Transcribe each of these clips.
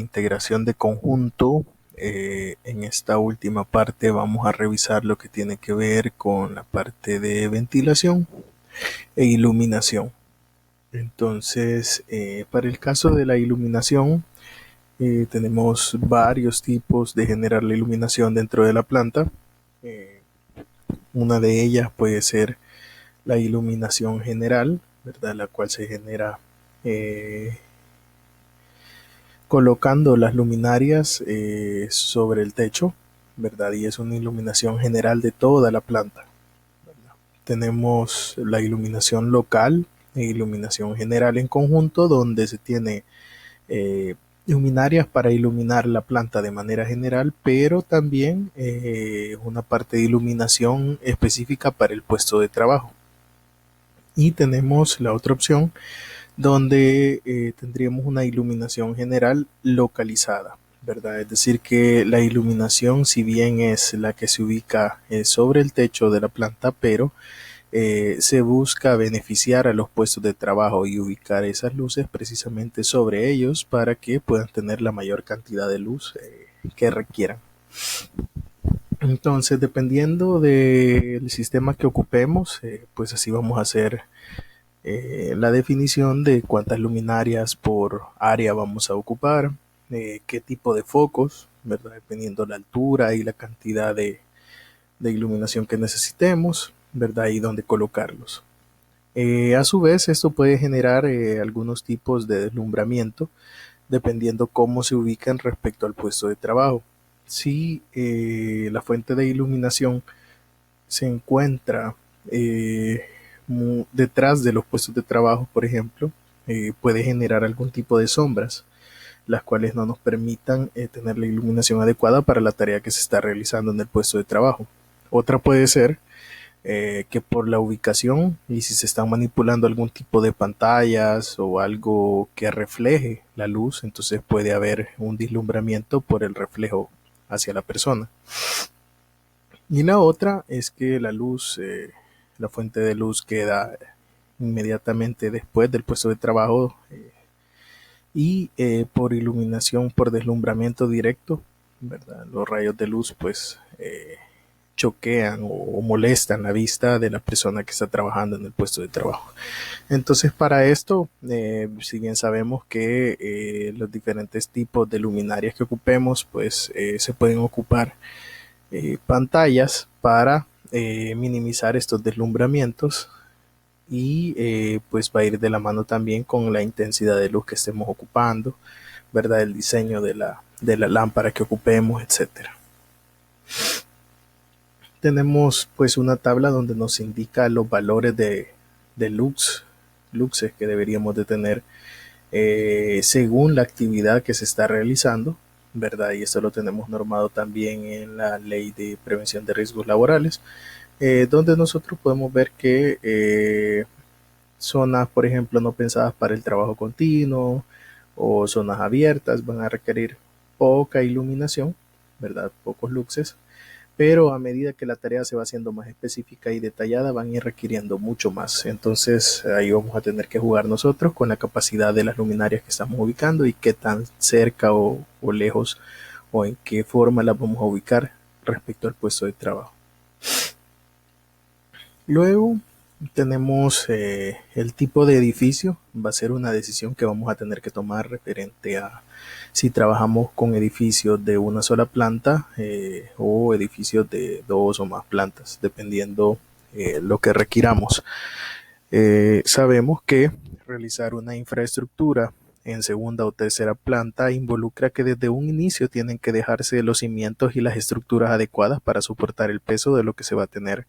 Integración de conjunto. En esta última parte vamos a revisar lo que tiene que ver con la parte de ventilación e iluminación. Entonces, para el caso de la iluminación, tenemos varios tipos de generar la iluminación dentro de la planta. Eh, una de ellas puede ser la iluminación general, ¿verdad? La cual se genera colocando las luminarias sobre el techo, ¿verdad? Y es una iluminación general de toda la planta, ¿verdad? Tenemos la iluminación local e iluminación general en conjunto, donde se tiene luminarias para iluminar la planta de manera general, pero también una parte de iluminación específica para el puesto de trabajo. Y tenemos la otra opción donde tendríamos una iluminación general localizada, ¿verdad? Es decir, que la iluminación, si bien es la que se ubica sobre el techo de la planta, pero se busca beneficiar a los puestos de trabajo y ubicar esas luces precisamente sobre ellos para que puedan tener la mayor cantidad de luz que requieran. Entonces, dependiendo del sistema que ocupemos, pues así vamos a hacer la definición de cuántas luminarias por área vamos a ocupar, qué tipo de focos, ¿verdad? Dependiendo la altura y la cantidad de iluminación que necesitemos, ¿verdad? Y dónde colocarlos. A su vez, esto puede generar algunos tipos de deslumbramiento dependiendo cómo se ubican respecto al puesto de trabajo. Si la fuente de iluminación se encuentra detrás de los puestos de trabajo, por ejemplo, puede generar algún tipo de sombras, las cuales no nos permitan tener la iluminación adecuada para la tarea que se está realizando en el puesto de trabajo. Otra puede ser que por la ubicación y si se están manipulando algún tipo de pantallas o algo que refleje la luz, entonces puede haber un deslumbramiento por el reflejo hacia la persona. Y la otra es que la luz, la fuente de luz queda inmediatamente después del puesto de trabajo y por iluminación, por deslumbramiento directo, ¿verdad? Los rayos de luz pues choquean o molestan la vista de la persona que está trabajando en el puesto de trabajo. Entonces para esto, si bien sabemos que los diferentes tipos de luminarias que ocupemos pues se pueden ocupar pantallas para minimizar estos deslumbramientos y pues va a ir de la mano también con la intensidad de luz que estemos ocupando, ¿verdad? El diseño de la lámpara que ocupemos, etcétera. Tenemos pues una tabla donde nos indica los valores de luxes que deberíamos de tener según la actividad que se está realizando, ¿verdad? Y esto lo tenemos normado también en la Ley de Prevención de Riesgos Laborales, donde nosotros podemos ver que zonas, por ejemplo, no pensadas para el trabajo continuo o zonas abiertas van a requerir poca iluminación, ¿verdad? Pocos luxes, pero a medida que la tarea se va haciendo más específica y detallada van a ir requiriendo mucho más. Entonces ahí vamos a tener que jugar nosotros con la capacidad de las luminarias que estamos ubicando y qué tan cerca o lejos o en qué forma las vamos a ubicar respecto al puesto de trabajo. Luego tenemos el tipo de edificio, va a ser una decisión que vamos a tener que tomar referente a si trabajamos con edificios de una sola planta o edificios de dos o más plantas, dependiendo lo que requiramos. Sabemos que realizar una infraestructura en segunda o tercera planta involucra que desde un inicio tienen que dejarse los cimientos y las estructuras adecuadas para soportar el peso de lo que se va a tener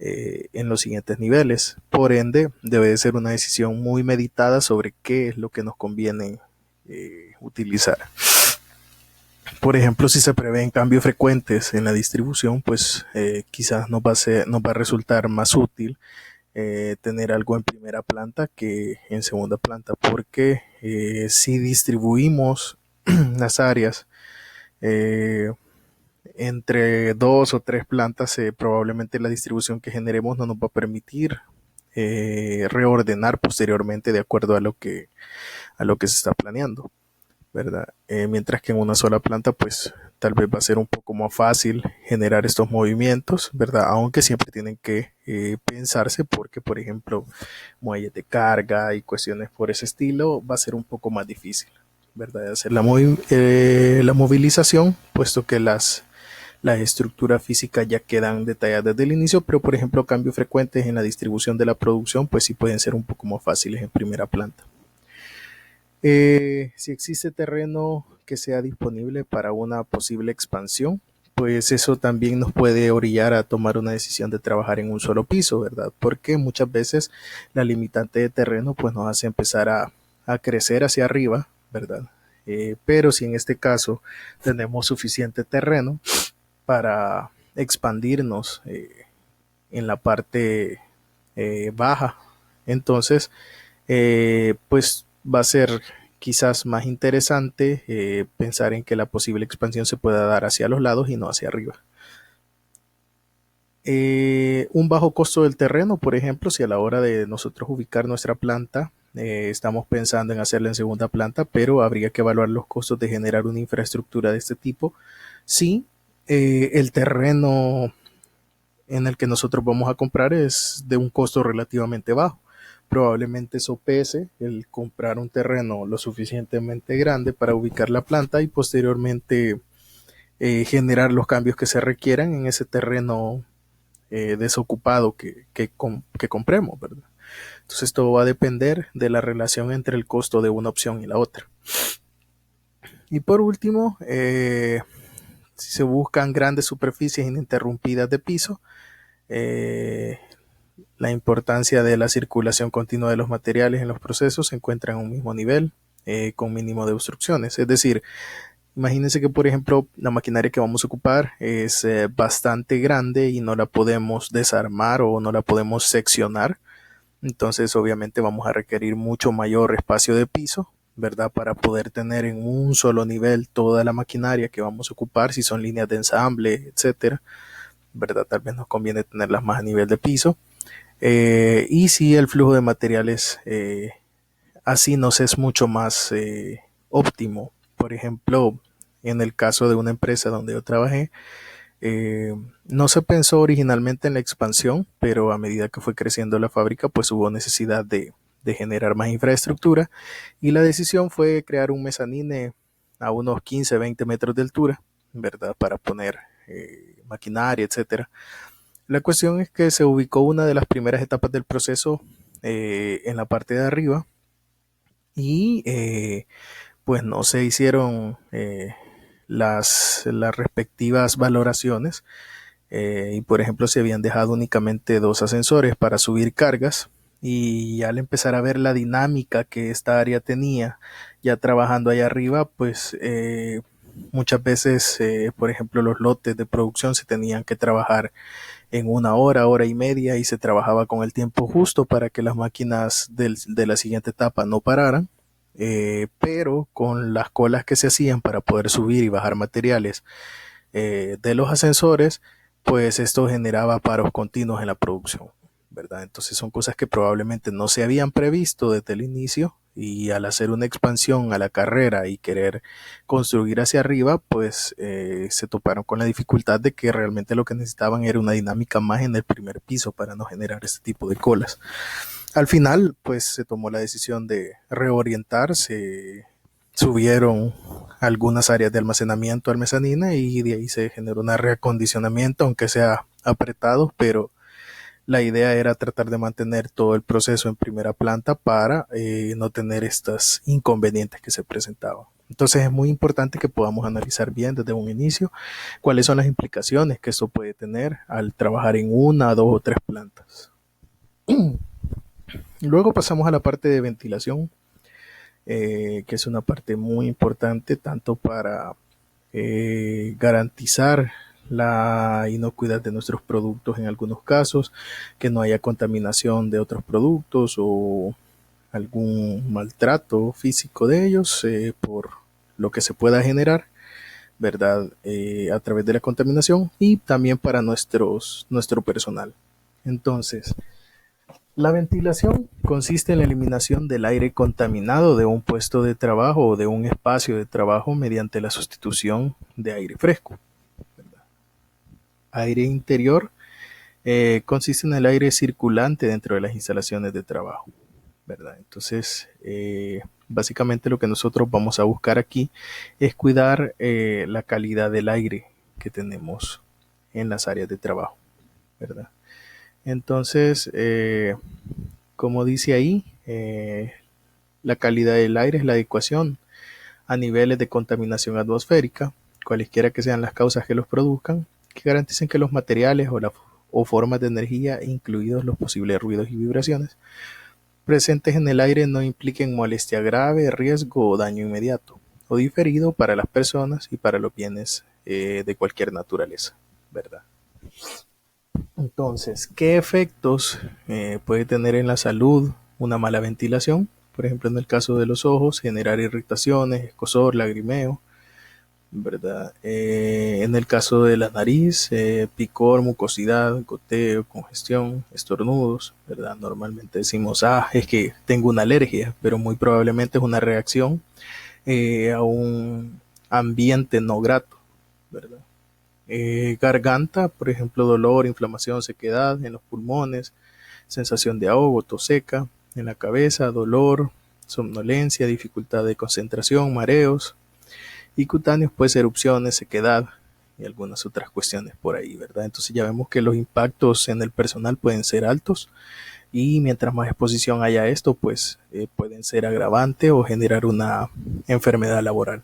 en los siguientes niveles. Por ende, debe de ser una decisión muy meditada sobre qué es lo que nos conviene utilizar. Por ejemplo, si se prevén cambios frecuentes en la distribución, pues quizás nos va a resultar más útil tener algo en primera planta que en segunda planta, porque si distribuimos las áreas entre dos o tres plantas, probablemente la distribución que generemos no nos va a permitir reordenar posteriormente de acuerdo a lo que se está planeando. ¿verdad? Mientras que en una sola planta, pues tal vez va a ser un poco más fácil generar estos movimientos, ¿verdad? Aunque siempre tienen que pensarse porque, por ejemplo, muelles de carga y cuestiones por ese estilo, va a ser un poco más difícil, ¿verdad? De hacer la movilización, puesto que las estructuras físicas ya quedan detalladas desde el inicio, pero por ejemplo cambios frecuentes en la distribución de la producción, pues sí pueden ser un poco más fáciles en primera planta. Si existe terreno que sea disponible para una posible expansión, pues eso también nos puede orillar a tomar una decisión de trabajar en un solo piso, ¿verdad? Porque muchas veces la limitante de terreno pues nos hace empezar a crecer hacia arriba, ¿verdad? Pero si en este caso tenemos suficiente terreno para expandirnos en la parte baja, entonces pues va a ser quizás más interesante pensar en que la posible expansión se pueda dar hacia los lados y no hacia arriba. Un bajo costo del terreno, por ejemplo, si a la hora de nosotros ubicar nuestra planta, estamos pensando en hacerla en segunda planta, pero habría que evaluar los costos de generar una infraestructura de este tipo. Si el terreno en el que nosotros vamos a comprar es de un costo relativamente bajo. Probablemente eso pese el comprar un terreno lo suficientemente grande para ubicar la planta y posteriormente generar los cambios que se requieran en ese terreno desocupado que compremos, ¿verdad? Entonces todo va a depender de la relación entre el costo de una opción y la otra. Y por último, si se buscan grandes superficies ininterrumpidas de piso, eh, la importancia de la circulación continua de los materiales en los procesos se encuentra en un mismo nivel, con mínimo de obstrucciones. Es decir, imagínense que, por ejemplo, la maquinaria que vamos a ocupar es bastante grande y no la podemos desarmar o no la podemos seccionar. Entonces, obviamente, vamos a requerir mucho mayor espacio de piso, ¿verdad? Para poder tener en un solo nivel toda la maquinaria que vamos a ocupar, si son líneas de ensamble, etcétera, ¿verdad? Tal vez nos conviene tenerlas más a nivel de piso. Y si el flujo de materiales así nos es mucho más óptimo. Por ejemplo, en el caso de una empresa donde yo trabajé, no se pensó originalmente en la expansión, pero a medida que fue creciendo la fábrica, pues hubo necesidad de generar más infraestructura y la decisión fue crear un mezanine a unos 15, 20 metros de altura, ¿verdad? Para poner maquinaria, etcétera. La cuestión es que se ubicó una de las primeras etapas del proceso en la parte de arriba y pues no se hicieron las respectivas valoraciones y por ejemplo se habían dejado únicamente dos ascensores para subir cargas y al empezar a ver la dinámica que esta área tenía ya trabajando allá arriba, pues muchas veces, por ejemplo, los lotes de producción se tenían que trabajar en una hora, hora y media y se trabajaba con el tiempo justo para que las máquinas de la siguiente etapa no pararan. Pero con las colas que se hacían para poder subir y bajar materiales de los ascensores, pues esto generaba paros continuos en la producción, ¿verdad? Entonces son cosas que probablemente no se habían previsto desde el inicio y al hacer una expansión a la carrera y querer construir hacia arriba, pues se toparon con la dificultad de que realmente lo que necesitaban era una dinámica más en el primer piso para no generar este tipo de colas. Al final, pues se tomó la decisión de reorientarse, subieron algunas áreas de almacenamiento al mezanina y de ahí se generó un reacondicionamiento, aunque sea apretado, pero la idea era tratar de mantener todo el proceso en primera planta para no tener estos inconvenientes que se presentaban. Entonces es muy importante que podamos analizar bien desde un inicio cuáles son las implicaciones que esto puede tener al trabajar en una, dos o tres plantas. Luego pasamos a la parte de ventilación, que es una parte muy importante tanto para garantizar la inocuidad de nuestros productos en algunos casos, que no haya contaminación de otros productos o algún maltrato físico de ellos por lo que se pueda generar, ¿verdad? A través de la contaminación y también para nuestro personal. Entonces, La ventilación consiste en la eliminación del aire contaminado de un puesto de trabajo o de un espacio de trabajo mediante la sustitución de aire fresco. Aire interior consiste en el aire circulante dentro de las instalaciones de trabajo, ¿verdad? Entonces, básicamente lo que nosotros vamos a buscar aquí es cuidar la calidad del aire que tenemos en las áreas de trabajo, ¿verdad? Entonces, como dice ahí, la calidad del aire es la adecuación a niveles de contaminación atmosférica, cualesquiera que sean las causas que los produzcan, que garanticen que los materiales o formas de energía, incluidos los posibles ruidos y vibraciones, presentes en el aire no impliquen molestia grave, riesgo o daño inmediato o diferido para las personas y para los bienes de cualquier naturaleza, ¿verdad? Entonces, ¿qué efectos puede tener en la salud una mala ventilación? Por ejemplo, en el caso de los ojos, generar irritaciones, escozor, lagrimeo, ¿verdad? En el caso de la nariz, picor, mucosidad, goteo, congestión, estornudos, ¿verdad? Normalmente decimos, es que tengo una alergia, pero muy probablemente es una reacción a un ambiente no grato, ¿verdad? Garganta, por ejemplo, dolor, inflamación, sequedad en los pulmones, sensación de ahogo, tos seca, en la cabeza, dolor, somnolencia, dificultad de concentración, mareos, y cutáneos, pues erupciones, sequedad y algunas otras cuestiones por ahí, ¿verdad? Entonces ya vemos que los impactos en el personal pueden ser altos y mientras más exposición haya a esto, pues pueden ser agravante o generar una enfermedad laboral.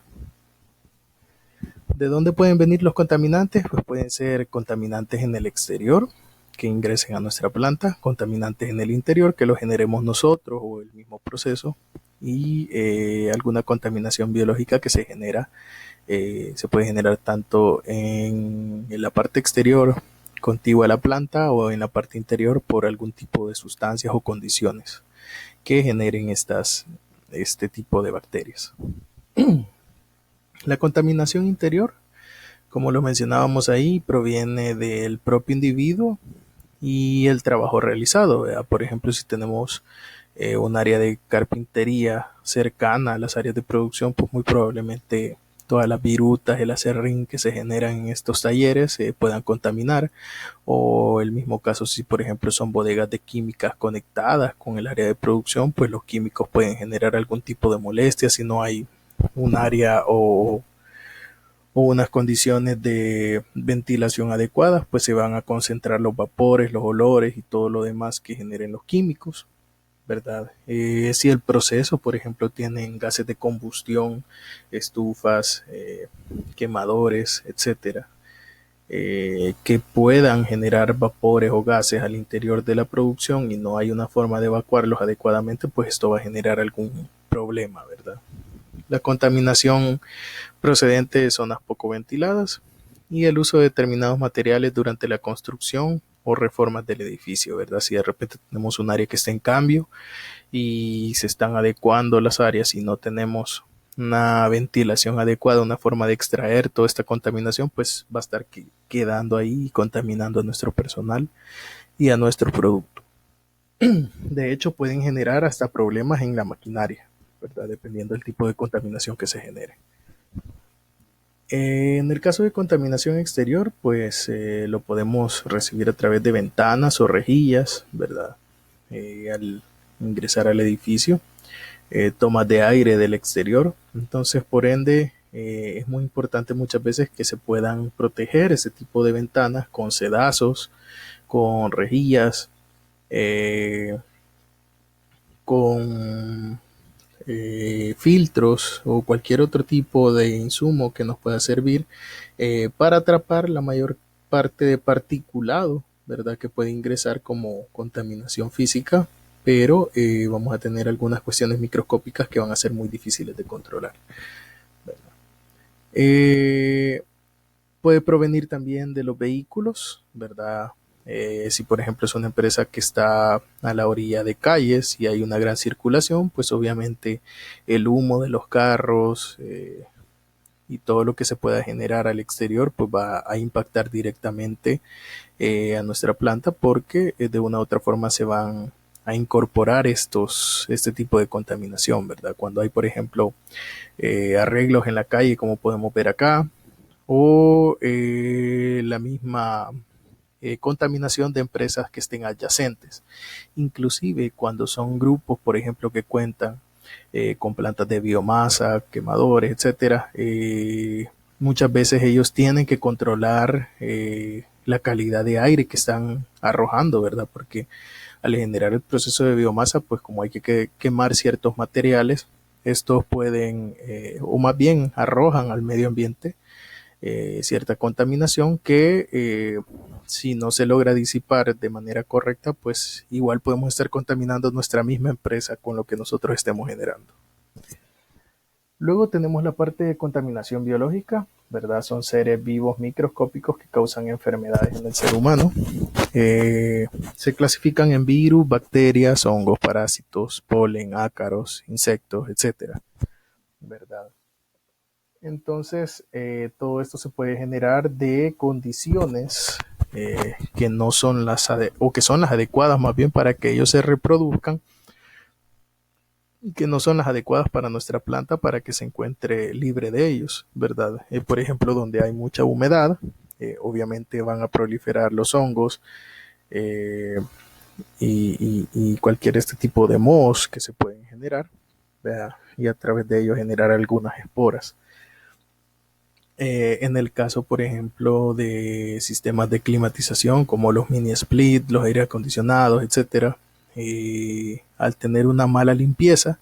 ¿De dónde pueden venir los contaminantes? Pues pueden ser contaminantes en el exterior que ingresen a nuestra planta, contaminantes en el interior que los generemos nosotros o el mismo proceso y alguna contaminación biológica que se puede generar tanto en la parte exterior contigua a la planta o en la parte interior por algún tipo de sustancias o condiciones que generen este tipo de bacterias. La contaminación interior, como lo mencionábamos ahí, proviene del propio individuo y el trabajo realizado, ¿verdad? Por ejemplo, si tenemos un área de carpintería cercana a las áreas de producción, pues muy probablemente todas las virutas, el acerrín que se generan en estos talleres se puedan contaminar, o el mismo caso si por ejemplo son bodegas de químicas conectadas con el área de producción, pues los químicos pueden generar algún tipo de molestia si no hay un área o unas condiciones de ventilación adecuadas, pues se van a concentrar los vapores, los olores y todo lo demás que generen los químicos, ¿verdad? Si el proceso, por ejemplo, tienen gases de combustión, estufas, quemadores, etcétera, que puedan generar vapores o gases al interior de la producción y no hay una forma de evacuarlos adecuadamente, pues esto va a generar algún problema, ¿verdad? La contaminación procedente de zonas poco ventiladas y el uso de determinados materiales durante la construcción o reformas del edificio, ¿verdad? Si de repente tenemos un área que está en cambio y se están adecuando las áreas y no tenemos una ventilación adecuada, una forma de extraer toda esta contaminación, pues va a estar quedando ahí y contaminando a nuestro personal y a nuestro producto. De hecho, pueden generar hasta problemas en la maquinaria, ¿verdad? Dependiendo del tipo de contaminación que se genere. En el caso de contaminación exterior, pues lo podemos recibir a través de ventanas o rejillas, ¿verdad? Al ingresar al edificio, tomas de aire del exterior. Entonces, por ende, es muy importante muchas veces que se puedan proteger ese tipo de ventanas con sedazos, con rejillas, eh, con filtros o cualquier otro tipo de insumo que nos pueda servir para atrapar la mayor parte de particulado, ¿verdad? Que puede ingresar como contaminación física, pero vamos a tener algunas cuestiones microscópicas que van a ser muy difíciles de controlar, ¿verdad? Puede provenir también de los vehículos, ¿verdad? Si por ejemplo es una empresa que está a la orilla de calles y hay una gran circulación, pues obviamente el humo de los carros y todo lo que se pueda generar al exterior pues va a impactar directamente a nuestra planta porque de una u otra forma se van a incorporar este tipo de contaminación, ¿verdad? Cuando hay, por ejemplo, arreglos en la calle, como podemos ver acá, o la misma contaminación de empresas que estén adyacentes. Inclusive cuando son grupos, por ejemplo, que cuentan con plantas de biomasa, quemadores, etcétera, muchas veces ellos tienen que controlar la calidad de aire que están arrojando, ¿verdad? Porque al generar el proceso de biomasa, pues como hay que quemar ciertos materiales, estos pueden, o más bien arrojan al medio ambiente cierta contaminación que si no se logra disipar de manera correcta, pues igual podemos estar contaminando nuestra misma empresa con lo que nosotros estemos generando. Luego tenemos la parte de contaminación biológica, ¿verdad? Son seres vivos microscópicos que causan enfermedades en el ser humano. Se clasifican en virus, bacterias, hongos, parásitos, polen, ácaros, insectos, etcétera, ¿verdad? Entonces, todo esto se puede generar de condiciones que no son o que son las adecuadas más bien para que ellos se reproduzcan y que no son las adecuadas para nuestra planta para que se encuentre libre de ellos, ¿verdad? Por ejemplo, donde hay mucha humedad, obviamente van a proliferar los hongos eh, y cualquier este tipo de mohos que se pueden generar, ¿verdad? Y a través de ellos generar algunas esporas. En el caso, por ejemplo, de sistemas de climatización como los mini split, los aire acondicionados, etcétera, al tener una mala limpieza,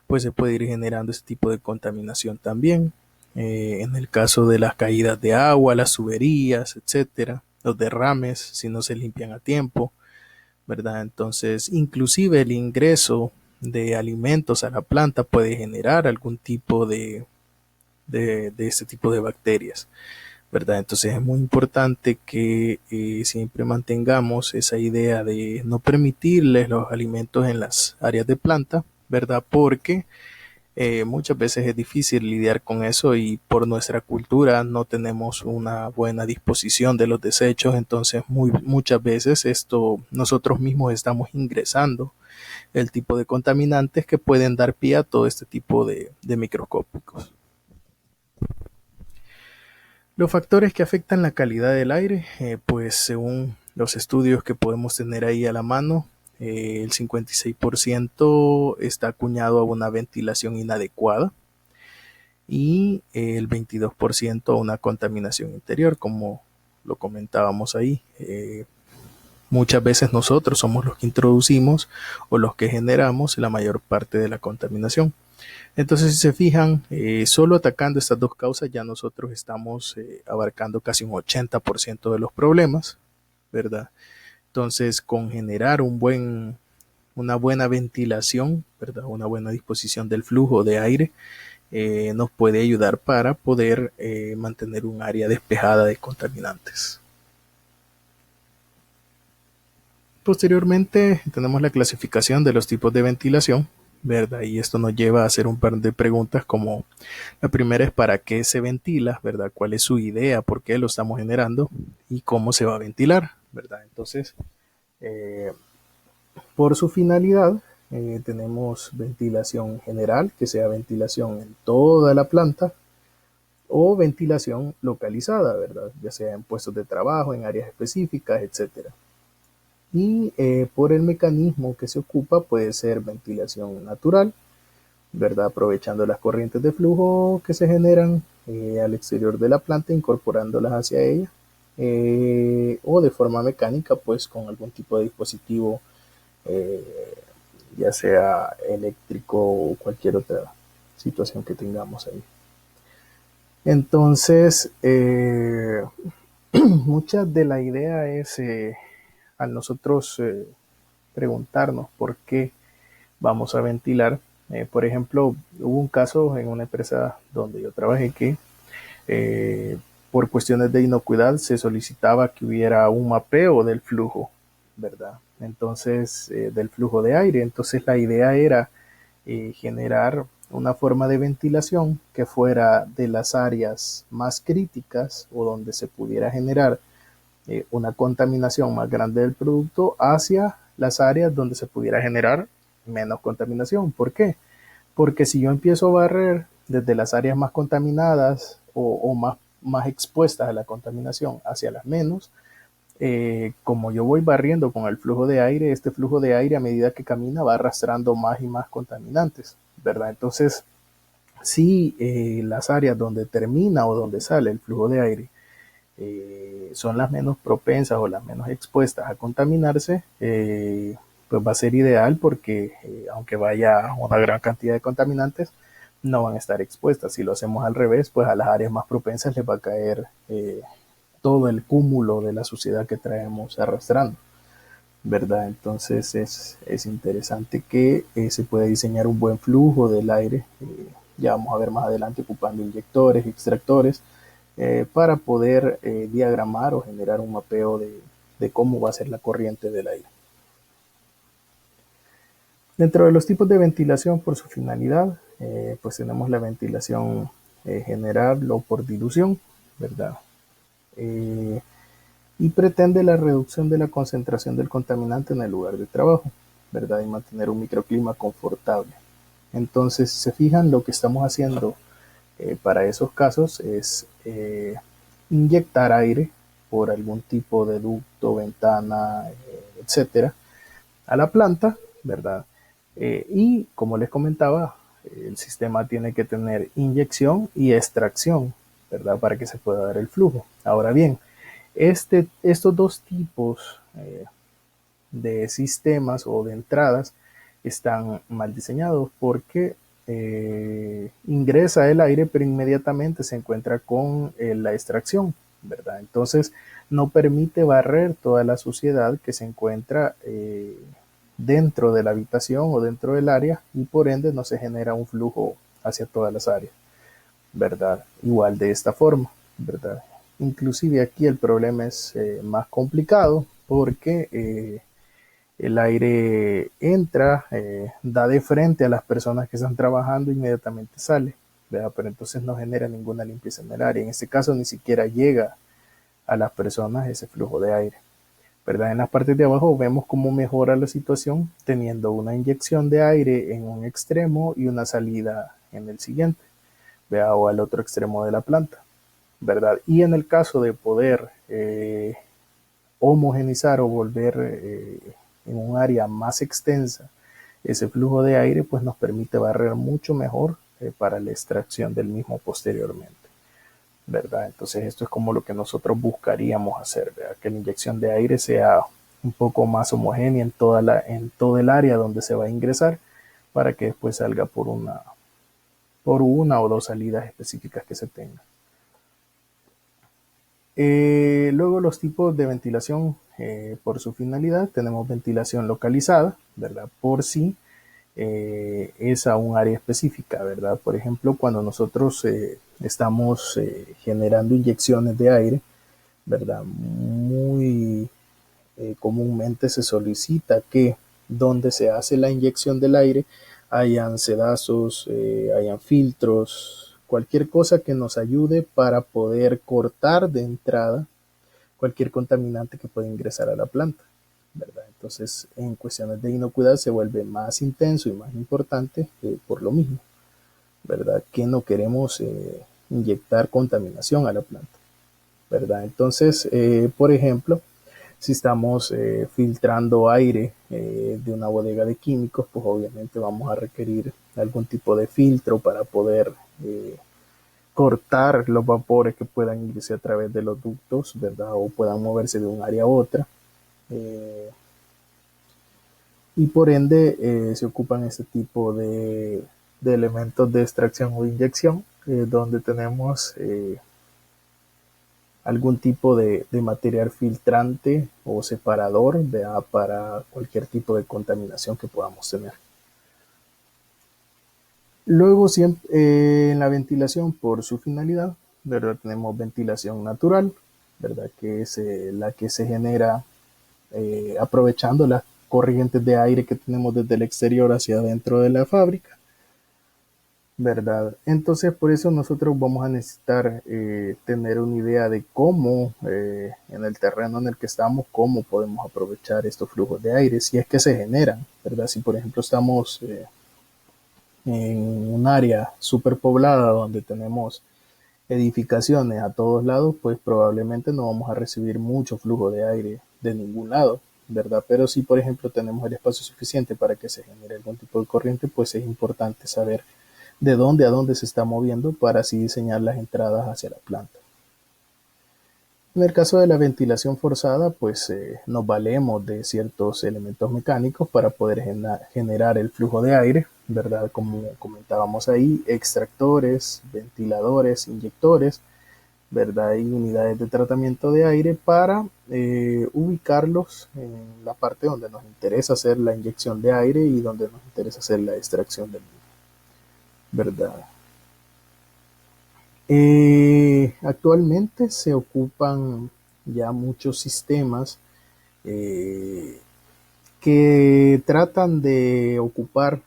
pues se puede ir generando este tipo de contaminación también. En el caso de las caídas de agua, las tuberías, etcétera, los derrames, si no se limpian a tiempo, ¿verdad? Entonces, inclusive el ingreso de alimentos a la planta puede generar algún tipo de este tipo de bacterias, ¿verdad? Entonces es muy importante que siempre mantengamos esa idea de no permitirles los alimentos en las áreas de planta, ¿verdad? Porque muchas veces es difícil lidiar con eso y por nuestra cultura no tenemos una buena disposición de los desechos, entonces muchas veces nosotros mismos estamos ingresando el tipo de contaminantes que pueden dar pie a todo este tipo de microscópicos. Los factores que afectan la calidad del aire, pues según los estudios que podemos tener ahí a la mano, el 56% está acuñado a una ventilación inadecuada y el 22% a una contaminación interior, como lo comentábamos ahí. Muchas veces nosotros somos los que introducimos o los que generamos la mayor parte de la contaminación. Entonces, si se fijan, solo atacando estas dos causas ya nosotros estamos abarcando casi un 80% de los problemas, ¿verdad? Entonces, con generar una buena ventilación, ¿verdad? Una buena disposición del flujo de aire, nos puede ayudar para poder mantener un área despejada de contaminantes. Posteriormente, tenemos la clasificación de los tipos de ventilación, ¿verdad? Y esto nos lleva a hacer un par de preguntas como la primera es ¿para qué se ventila? ¿Verdad? ¿Cuál es su idea? ¿Por qué lo estamos generando? ¿Y cómo se va a ventilar? ¿Verdad? Entonces, eh, por su finalidad, tenemos ventilación general, que sea ventilación en toda la planta, o ventilación localizada, ¿verdad? Ya sea en puestos de trabajo, en áreas específicas, etcétera. Y por el mecanismo que se ocupa puede ser ventilación natural, ¿verdad? Aprovechando las corrientes de flujo que se generan al exterior de la planta, incorporándolas hacia ella, o de forma mecánica, pues con algún tipo de dispositivo, eh, ya sea eléctrico o cualquier otra situación que tengamos ahí. Entonces, mucha de la idea es al nosotros preguntarnos por qué vamos a ventilar. Por ejemplo, hubo un caso en una empresa donde yo trabajé que por cuestiones de inocuidad se solicitaba que hubiera un mapeo del flujo, ¿verdad? Entonces, del flujo de aire. Entonces, la idea era generar una forma de ventilación que fuera de las áreas más críticas o donde se pudiera generar una contaminación más grande del producto hacia las áreas donde se pudiera generar menos contaminación. ¿Por qué? Porque si yo empiezo a barrer desde las áreas más contaminadas o más expuestas a la contaminación hacia las menos, como yo voy barriendo con el flujo de aire, este flujo de aire a medida que camina va arrastrando más y más contaminantes, ¿verdad? Entonces, si las áreas donde termina o donde sale el flujo de aire son las menos propensas o las menos expuestas a contaminarse, pues va a ser ideal porque aunque vaya una gran cantidad de contaminantes, no van a estar expuestas. Si lo hacemos al revés, pues a las áreas más propensas les va a caer todo el cúmulo de la suciedad que traemos arrastrando, ¿verdad? Entonces es interesante que se pueda diseñar un buen flujo del aire. Ya vamos a ver más adelante ocupando inyectores, extractores, para poder diagramar o generar un mapeo de cómo va a ser la corriente del aire. Dentro de los tipos de ventilación por su finalidad, pues tenemos la ventilación general o por dilución, ¿verdad? Y pretende la reducción de la concentración del contaminante en el lugar de trabajo, ¿verdad? Y mantener un microclima confortable. Entonces, si se fijan, lo que estamos haciendo para esos casos es inyectar aire por algún tipo de ducto, ventana, etcétera, a la planta, ¿verdad? Y como les comentaba, el sistema tiene que tener inyección y extracción, ¿verdad? Para que se pueda dar el flujo. Ahora bien, estos dos tipos de sistemas o de entradas están mal diseñados porque ingresa el aire pero inmediatamente se encuentra con la extracción, ¿verdad? Entonces no permite barrer toda la suciedad que se encuentra dentro de la habitación o dentro del área y por ende no se genera un flujo hacia todas las áreas, ¿verdad? Igual de esta forma, ¿verdad? Inclusive aquí el problema es más complicado porque el aire entra, da de frente a las personas que están trabajando e inmediatamente sale, ¿verdad? Pero entonces no genera ninguna limpieza en el área. En este caso ni siquiera llega a las personas ese flujo de aire, ¿verdad? En las partes de abajo vemos cómo mejora la situación teniendo una inyección de aire en un extremo y una salida en el siguiente, ¿verdad? O al otro extremo de la planta, ¿verdad? Y en el caso de poder homogenizar o volver en un área más extensa ese flujo de aire, pues nos permite barrer mucho mejor para la extracción del mismo posteriormente, ¿verdad? Entonces esto es como lo que nosotros buscaríamos hacer, ¿verdad? Que la inyección de aire sea un poco más homogénea en todo el área donde se va a ingresar para que después salga por una o dos salidas específicas que se tengan. Luego los tipos de ventilación por su finalidad, tenemos ventilación localizada, ¿verdad? Por si es a un área específica, ¿verdad? Por ejemplo, cuando nosotros estamos generando inyecciones de aire, ¿verdad? Muy comúnmente se solicita que donde se hace la inyección del aire hayan sedazos, hayan filtros, cualquier cosa que nos ayude para poder cortar de entrada cualquier contaminante que pueda ingresar a la planta, ¿verdad? Entonces, en cuestiones de inocuidad se vuelve más intenso y más importante por lo mismo, ¿verdad? Que no queremos inyectar contaminación a la planta, ¿verdad? Entonces, por ejemplo, si estamos filtrando aire de una bodega de químicos, pues obviamente vamos a requerir algún tipo de filtro para poder cortar los vapores que puedan irse a través de los ductos, ¿verdad? O puedan moverse de un área a otra. Y por ende se ocupan este tipo de elementos de extracción o de inyección, donde tenemos algún tipo de material filtrante o separador, ¿verdad? Para cualquier tipo de contaminación que podamos tener. Luego, siempre, en la ventilación por su finalidad, ¿verdad? Tenemos ventilación natural, ¿verdad? Que es la que se genera aprovechando las corrientes de aire que tenemos desde el exterior hacia adentro de la fábrica. ¿verdad? Entonces, por eso nosotros vamos a necesitar tener una idea de cómo, en el terreno en el que estamos, cómo podemos aprovechar estos flujos de aire, si es que se generan, ¿verdad? Si, por ejemplo, estamos en un área superpoblada donde tenemos edificaciones a todos lados, pues probablemente no vamos a recibir mucho flujo de aire de ningún lado, ¿verdad? Pero si, por ejemplo, tenemos el espacio suficiente para que se genere algún tipo de corriente, pues es importante saber de dónde a dónde se está moviendo para así diseñar las entradas hacia la planta. En el caso de la ventilación forzada, pues nos valemos de ciertos elementos mecánicos para poder generar el flujo de aire, ¿verdad? Como comentábamos ahí, extractores, ventiladores, inyectores, ¿verdad? Y unidades de tratamiento de aire para ubicarlos en la parte donde nos interesa hacer la inyección de aire y donde nos interesa hacer la extracción del mismo, ¿verdad? Actualmente se ocupan ya muchos sistemas eh, que tratan de ocupar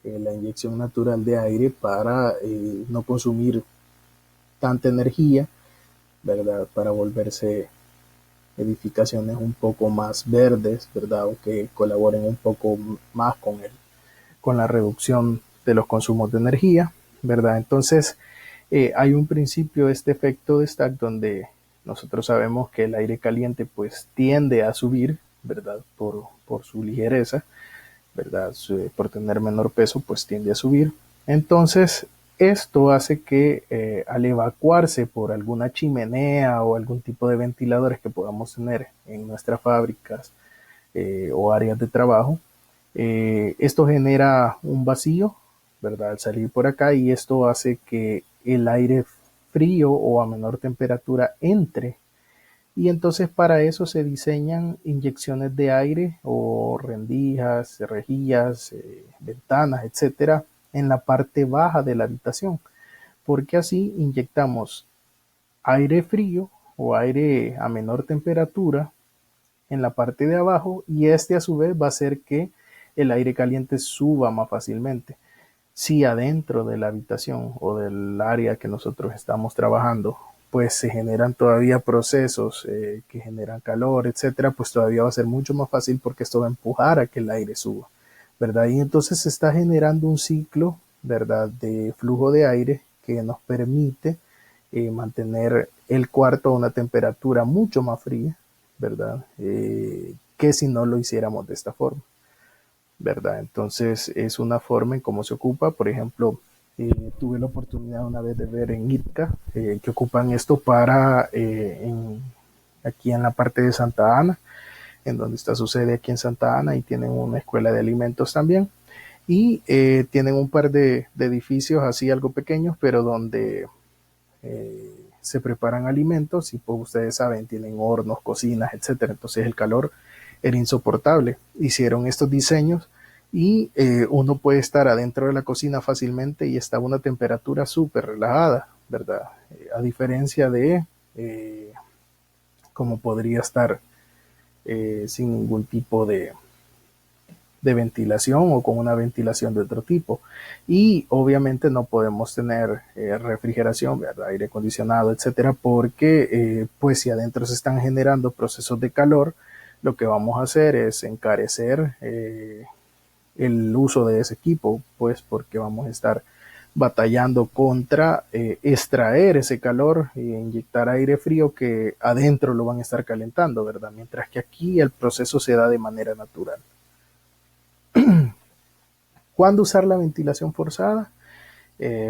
la inyección natural de aire para no consumir tanta energía, ¿verdad? Para volverse edificaciones un poco más verdes, ¿verdad? O que colaboren un poco más con la reducción de los consumos de energía, ¿verdad? Entonces, hay un principio, este efecto de stack, donde nosotros sabemos que el aire caliente pues tiende a subir, ¿verdad? Por su ligereza, ¿verdad? Por tener menor peso, pues tiende a subir. Entonces, esto hace que al evacuarse por alguna chimenea o algún tipo de ventiladores que podamos tener en nuestras fábricas o áreas de trabajo, esto genera un vacío, ¿verdad? Al salir por acá, y esto hace que el aire frío o a menor temperatura entre, y entonces para eso se diseñan inyecciones de aire o rendijas, rejillas, ventanas, etcétera, en la parte baja de la habitación, porque así inyectamos aire frío o aire a menor temperatura en la parte de abajo, y este a su vez va a hacer que el aire caliente suba más fácilmente. Si adentro de la habitación o del área que nosotros estamos trabajando pues se generan todavía procesos que generan calor, etcétera, pues todavía va a ser mucho más fácil porque esto va a empujar a que el aire suba, ¿verdad? Y entonces se está generando un ciclo, ¿verdad?, de flujo de aire que nos permite mantener el cuarto a una temperatura mucho más fría, ¿verdad? Que si no lo hiciéramos de esta forma, ¿verdad? Entonces es una forma en cómo se ocupa. Por ejemplo, tuve la oportunidad una vez de ver en ITCA que ocupan esto para aquí en la parte de Santa Ana, en donde está su sede aquí en Santa Ana, y tienen una escuela de alimentos también. Y tienen un par de edificios así algo pequeños, pero donde se preparan alimentos y pues ustedes saben, tienen hornos, cocinas, etcétera. Entonces el calor era insoportable. Hicieron estos diseños y uno puede estar adentro de la cocina fácilmente y está a una temperatura súper relajada, ¿verdad? A diferencia de cómo podría estar sin ningún tipo de ventilación o con una ventilación de otro tipo. Y obviamente no podemos tener refrigeración, ¿verdad?, aire acondicionado, etcétera, porque pues si adentro se están generando procesos de calor, lo que vamos a hacer es encarecer el uso de ese equipo, pues porque vamos a estar batallando contra extraer ese calor e inyectar aire frío que adentro lo van a estar calentando, ¿verdad? Mientras que aquí el proceso se da de manera natural. ¿Cuándo usar la ventilación forzada?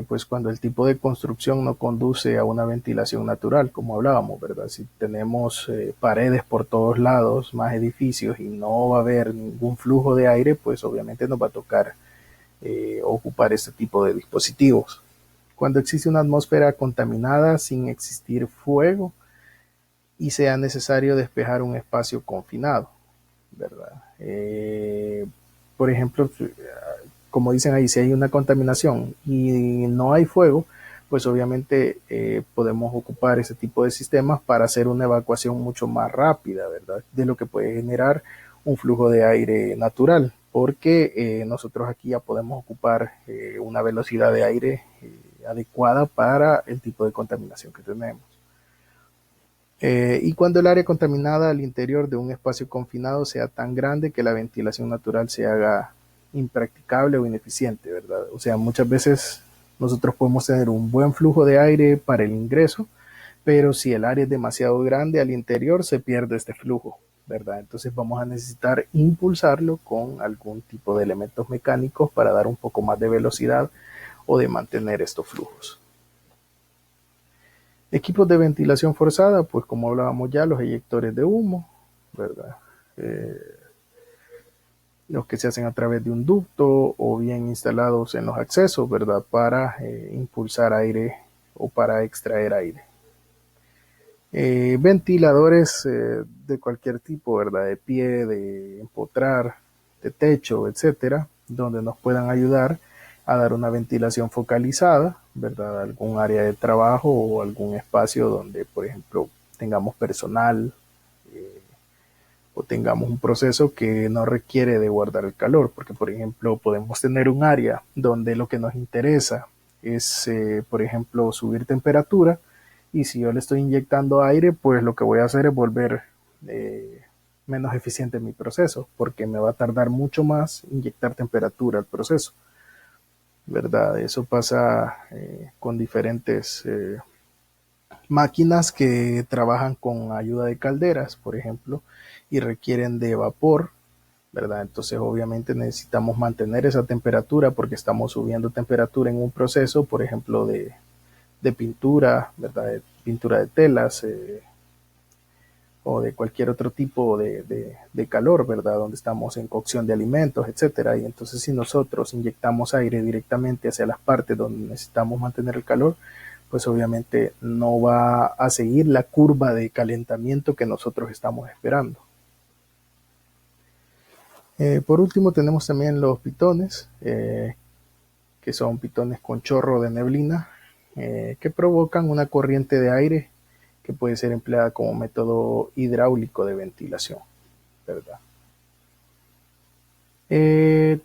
Pues cuando el tipo de construcción no conduce a una ventilación natural, como hablábamos, ¿verdad? Si tenemos paredes por todos lados, más edificios, y no va a haber ningún flujo de aire, pues obviamente nos va a tocar ocupar este tipo de dispositivos. Cuando existe una atmósfera contaminada sin existir fuego y sea necesario despejar un espacio confinado, ¿verdad? Por ejemplo, como dicen ahí, si hay una contaminación y no hay fuego, pues obviamente podemos ocupar ese tipo de sistemas para hacer una evacuación mucho más rápida, ¿verdad? De lo que puede generar un flujo de aire natural. porque nosotros aquí ya podemos ocupar una velocidad de aire adecuada para el tipo de contaminación que tenemos. Y cuando el área contaminada al interior de un espacio confinado sea tan grande que la ventilación natural se haga impracticable o ineficiente, ¿verdad? O sea, muchas veces nosotros podemos tener un buen flujo de aire para el ingreso, pero si el área es demasiado grande al interior se pierde este flujo, ¿verdad? Entonces vamos a necesitar impulsarlo con algún tipo de elementos mecánicos para dar un poco más de velocidad o de mantener estos flujos. Equipos de ventilación forzada, pues como hablábamos ya, los eyectores de humo, ¿verdad? Eh, los que se hacen a través de un ducto o bien instalados en los accesos, ¿verdad? Para impulsar aire o para extraer aire. Ventiladores de cualquier tipo, ¿verdad? De pie, de empotrar, de techo, etcétera, donde nos puedan ayudar a dar una ventilación focalizada, ¿verdad? Algún área de trabajo o algún espacio donde, por ejemplo, tengamos personal o tengamos un proceso que no requiere de guardar el calor, porque, por ejemplo, podemos tener un área donde lo que nos interesa es, por ejemplo, subir temperatura, y si yo le estoy inyectando aire, pues lo que voy a hacer es volver menos eficiente mi proceso, porque me va a tardar mucho más inyectar temperatura al proceso, ¿verdad? Eso pasa con diferentes máquinas que trabajan con ayuda de calderas, por ejemplo, y requieren de vapor, ¿verdad? Entonces obviamente necesitamos mantener esa temperatura porque estamos subiendo temperatura en un proceso, por ejemplo, de pintura, ¿verdad? De pintura de telas o de cualquier otro tipo de calor, ¿verdad? Donde estamos en cocción de alimentos, etcétera. Y entonces si nosotros inyectamos aire directamente hacia las partes donde necesitamos mantener el calor, pues obviamente no va a seguir la curva de calentamiento que nosotros estamos esperando. Por último tenemos también los pitones, que son pitones con chorro de neblina, que provocan una corriente de aire que puede ser empleada como método hidráulico de ventilación, ¿verdad?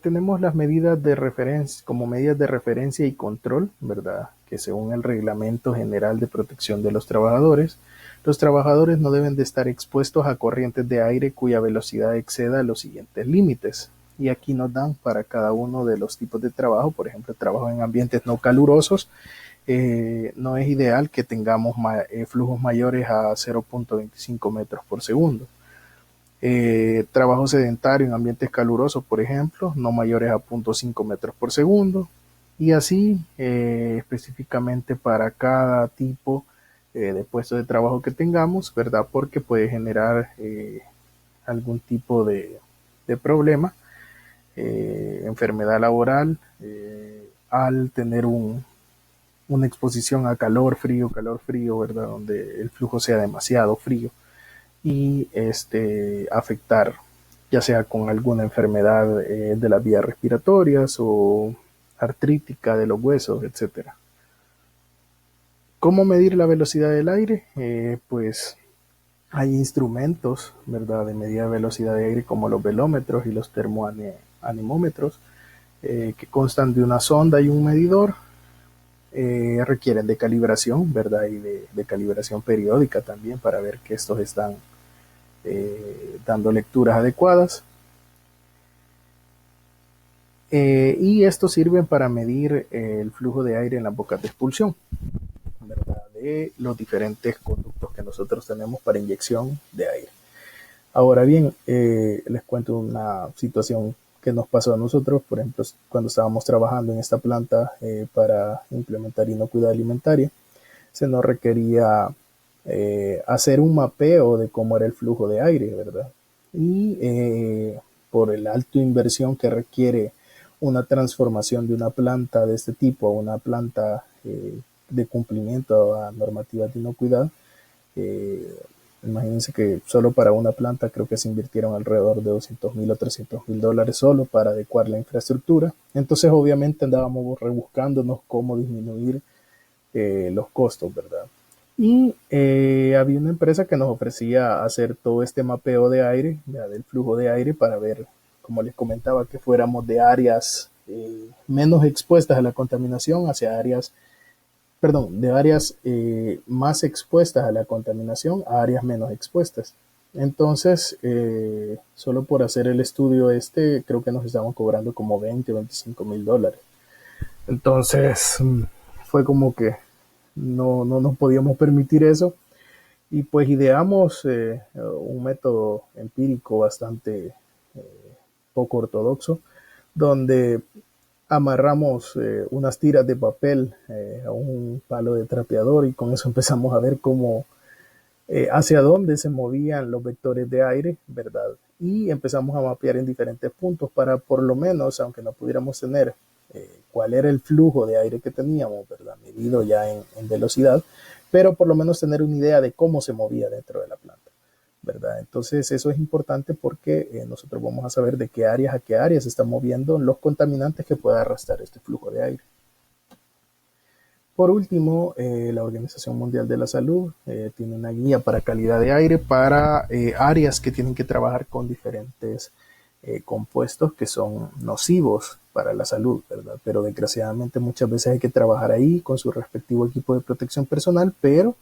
Tenemos las medidas de referencia, como medidas de referencia y control, ¿verdad? Que según el Reglamento General de Protección de los trabajadores no deben de estar expuestos a corrientes de aire cuya velocidad exceda los siguientes límites. Y aquí nos dan para cada uno de los tipos de trabajo, por ejemplo, trabajo en ambientes no calurosos, no es ideal que tengamos flujos mayores a 0.25 metros por segundo. Trabajo sedentario en ambientes calurosos, por ejemplo, no mayores a 0.5 metros por segundo. Y así específicamente para cada tipo de puesto de trabajo que tengamos, ¿verdad? Porque puede generar algún tipo de problema, enfermedad laboral, al tener una exposición a calor, frío, ¿verdad? Donde el flujo sea demasiado frío y afectar ya sea con alguna enfermedad de las vías respiratorias o artrítica de los huesos, etcétera. ¿Cómo medir la velocidad del aire? Pues hay instrumentos, ¿verdad?, de medida de velocidad de aire como los velómetros y los termoanemómetros, que constan de una sonda y un medidor. Requieren de calibración, ¿verdad? Y de calibración periódica también para ver que estos están dando lecturas adecuadas. Y estos sirven para medir el flujo de aire en las bocas de expulsión, ¿verdad? De los diferentes conductos que nosotros tenemos para inyección de aire. Ahora bien, les cuento una situación que nos pasó a nosotros, por ejemplo, cuando estábamos trabajando en esta planta para implementar inocuidad alimentaria, se nos requería hacer un mapeo de cómo era el flujo de aire, ¿verdad? Y por el alto inversión que requiere una transformación de una planta de este tipo a una planta de cumplimiento a normativas de inocuidad, imagínense que solo para una planta creo que se invirtieron alrededor de $200,000 o $300,000 solo para adecuar la infraestructura. Entonces obviamente andábamos rebuscándonos cómo disminuir los costos, ¿verdad? Y había una empresa que nos ofrecía hacer todo este mapeo de aire, ya del flujo de aire, para ver como les comentaba, que fuéramos de áreas menos expuestas a la contaminación hacia áreas, perdón, de áreas más expuestas a la contaminación a áreas menos expuestas. Entonces, solo por hacer el estudio creo que nos estaban cobrando como 20 o 25 mil dólares. Entonces, fue como que no nos podíamos permitir eso y pues ideamos un método empírico bastante poco ortodoxo, donde amarramos unas tiras de papel a un palo de trapeador y con eso empezamos a ver cómo, hacia dónde se movían los vectores de aire, ¿verdad? Y empezamos a mapear en diferentes puntos para por lo menos, aunque no pudiéramos tener cuál era el flujo de aire que teníamos, ¿verdad? Medido ya en velocidad, pero por lo menos tener una idea de cómo se movía dentro de la planta, ¿verdad? Entonces eso es importante porque nosotros vamos a saber de qué áreas a qué áreas se están moviendo los contaminantes que pueda arrastrar este flujo de aire. Por último, la Organización Mundial de la Salud tiene una guía para calidad de aire para áreas que tienen que trabajar con diferentes compuestos que son nocivos para la salud, ¿verdad? Pero desgraciadamente muchas veces hay que trabajar ahí con su respectivo equipo de protección personal, pero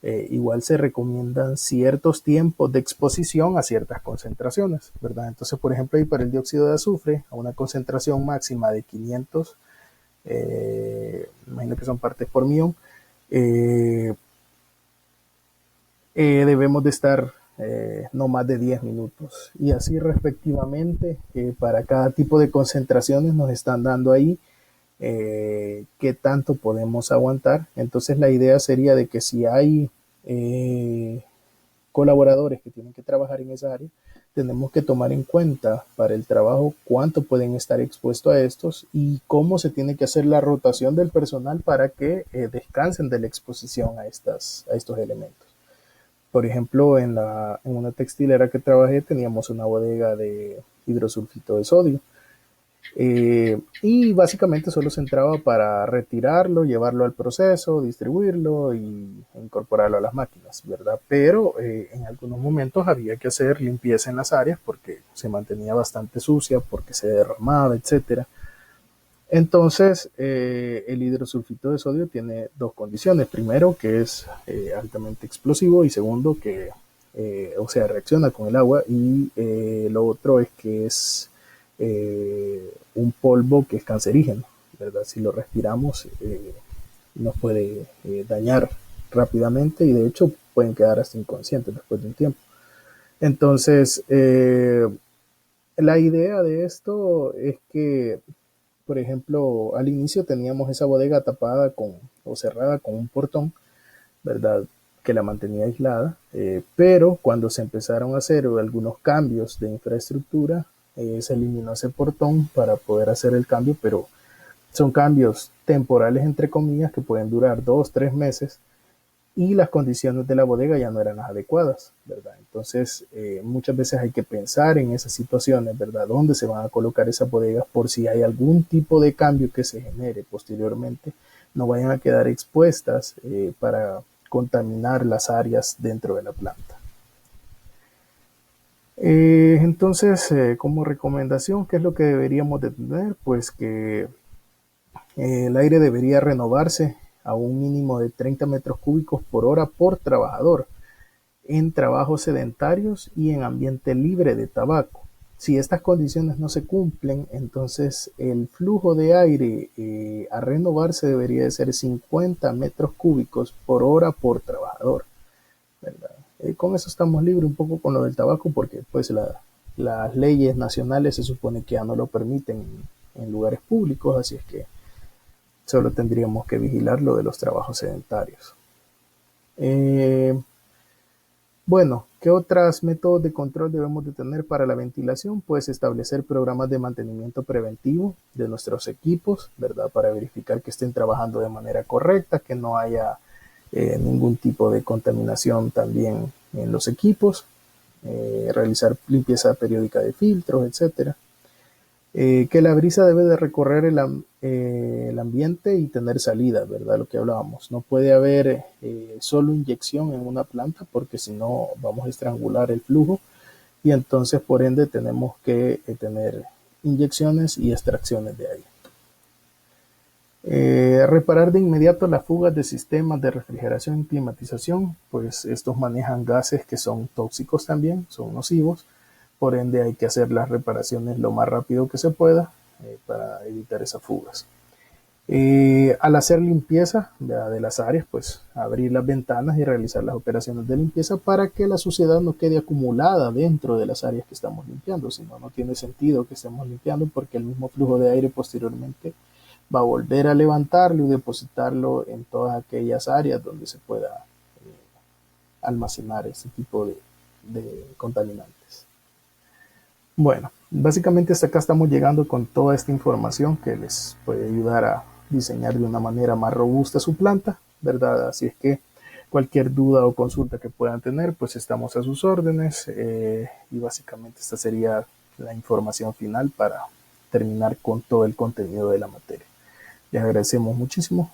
igual se recomiendan ciertos tiempos de exposición a ciertas concentraciones, ¿verdad? Entonces, por ejemplo, ahí para el dióxido de azufre, a una concentración máxima de 500, imagino que son partes por millón, eh, debemos de estar no más de 10 minutos. Y así respectivamente, para cada tipo de concentraciones nos están dando ahí qué tanto podemos aguantar. Entonces la idea sería de que si hay colaboradores que tienen que trabajar en esa área, tenemos que tomar en cuenta para el trabajo cuánto pueden estar expuestos a estos y cómo se tiene que hacer la rotación del personal para que descansen de la exposición a estos elementos. Por ejemplo, en una textilera que trabajé teníamos una bodega de hidrosulfito de sodio. Y básicamente solo se entraba para retirarlo, llevarlo al proceso, distribuirlo y incorporarlo a las máquinas, ¿verdad? Pero en algunos momentos había que hacer limpieza en las áreas porque se mantenía bastante sucia, porque se derramaba, etcétera. Entonces, el hidrosulfito de sodio tiene dos condiciones. Primero, que es altamente explosivo y segundo, que, o sea, reacciona con el agua y lo otro es que es un polvo que es cancerígeno, ¿verdad? Si lo respiramos, nos puede dañar rápidamente y de hecho pueden quedar hasta inconscientes después de un tiempo. Entonces, la idea de esto es que, por ejemplo, al inicio teníamos esa bodega tapada o cerrada con un portón, ¿verdad? Que la mantenía aislada, pero cuando se empezaron a hacer algunos cambios de infraestructura, se eliminó ese portón para poder hacer el cambio, pero son cambios temporales, entre comillas, que pueden durar 2, 3 meses y las condiciones de la bodega ya no eran las adecuadas, ¿verdad? Entonces, muchas veces hay que pensar en esas situaciones, ¿verdad? ¿Dónde se van a colocar esas bodegas por si hay algún tipo de cambio que se genere posteriormente? No vayan a quedar expuestas para contaminar las áreas dentro de la planta. Entonces, como recomendación, ¿qué es lo que deberíamos de tener? Pues que el aire debería renovarse a un mínimo de 30 metros cúbicos por hora por trabajador en trabajos sedentarios y en ambiente libre de tabaco. Si estas condiciones no se cumplen, entonces el flujo de aire a renovarse debería de ser 50 metros cúbicos por hora por trabajador, ¿verdad? Con eso estamos libres un poco con lo del tabaco porque pues las leyes nacionales se supone que ya no lo permiten en lugares públicos, así es que solo tendríamos que vigilar lo de los trabajos sedentarios. Bueno, ¿qué otros métodos de control debemos de tener para la ventilación? Pues establecer programas de mantenimiento preventivo de nuestros equipos, ¿verdad? Para verificar que estén trabajando de manera correcta, que no haya ningún tipo de contaminación también en los equipos, realizar limpieza periódica de filtros, etcétera. Que la brisa debe de recorrer el ambiente y tener salida, ¿verdad? Lo que hablábamos. No puede haber solo inyección en una planta porque si no vamos a estrangular el flujo y entonces por ende tenemos que tener inyecciones y extracciones de aire. Reparar de inmediato las fugas de sistemas de refrigeración y climatización, pues estos manejan gases que son tóxicos también, son nocivos, por ende hay que hacer las reparaciones lo más rápido que se pueda para evitar esas fugas. Al hacer limpieza de las áreas, pues abrir las ventanas y realizar las operaciones de limpieza para que la suciedad no quede acumulada dentro de las áreas que estamos limpiando, si no, no tiene sentido que estemos limpiando porque el mismo flujo de aire posteriormente va a volver a levantarlo y depositarlo en todas aquellas áreas donde se pueda almacenar ese tipo de contaminantes. Bueno, básicamente hasta acá estamos llegando con toda esta información que les puede ayudar a diseñar de una manera más robusta su planta, ¿verdad? Así es que cualquier duda o consulta que puedan tener, pues estamos a sus órdenes y básicamente esta sería la información final para terminar con todo el contenido de la materia. Les agradecemos muchísimo